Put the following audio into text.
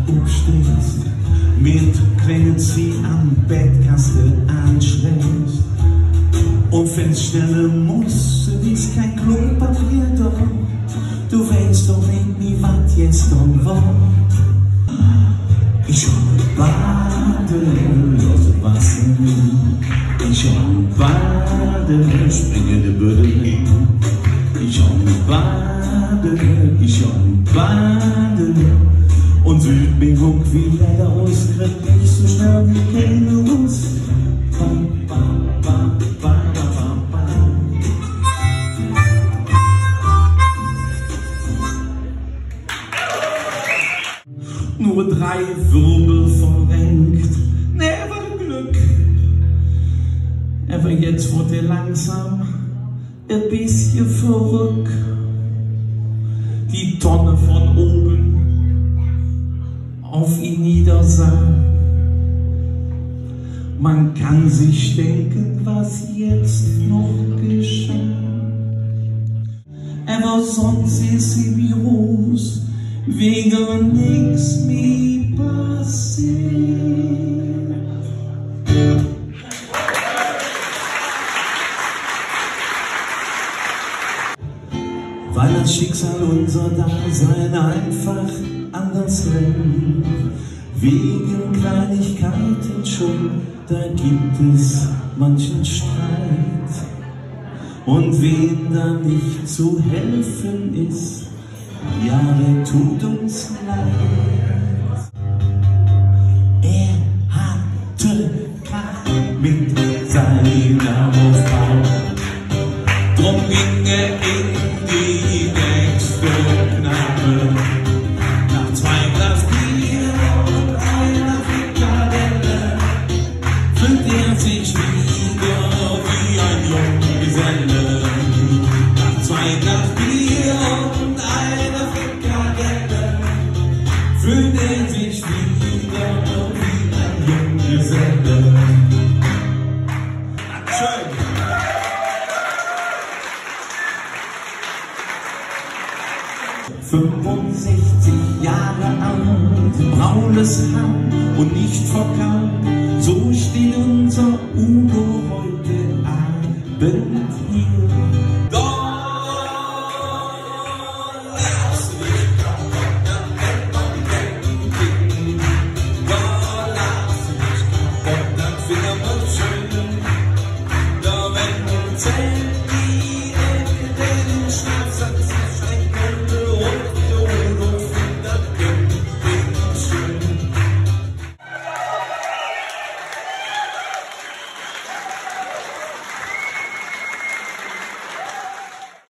aufstehst, mit wenn sie am Bettkasten anschlägst und feststellen muss, ist kein Klopapier da. Du weißt doch nicht, was jetzt dann war. Ich hab Baden aus dem Wasser, ich hab Baden, springende Böden. Ich hab Baden, ich hab Baden. Und Südbewegung wie leider auskriegt nicht so schnell wie Kängurus. Nur 3 Wirbel verrenkt, er war Glück. Aber jetzt wurde er langsam ein bisschen verrückt. Die Tonne von oben auf ihn niedersah. Man kann sich denken, was jetzt noch geschah. Aber sonst ist ihm groß, wegen nix mehr passiert. Weil das Schicksal unser Dasein einfach anders rennt. Wegen Kleinigkeiten schon, da gibt es manchen Streit. Und wem da nicht zu helfen ist, ja, der tut uns leid. Er hatte Krach mit seiner Frau, drum ging er in die nächste Kneipe. Nach 2 Glas Bier und einer Frikadelle fühlt er sich wieder wie ein Junggeselle. Nach 2 Glas Bier und einer Frikadelle fühlt er sich wieder wie ein Junggeselle. Dankeschön. Jahre alt, braunes Haar und nicht verkauft, so steht unser Udo heute Abend hier.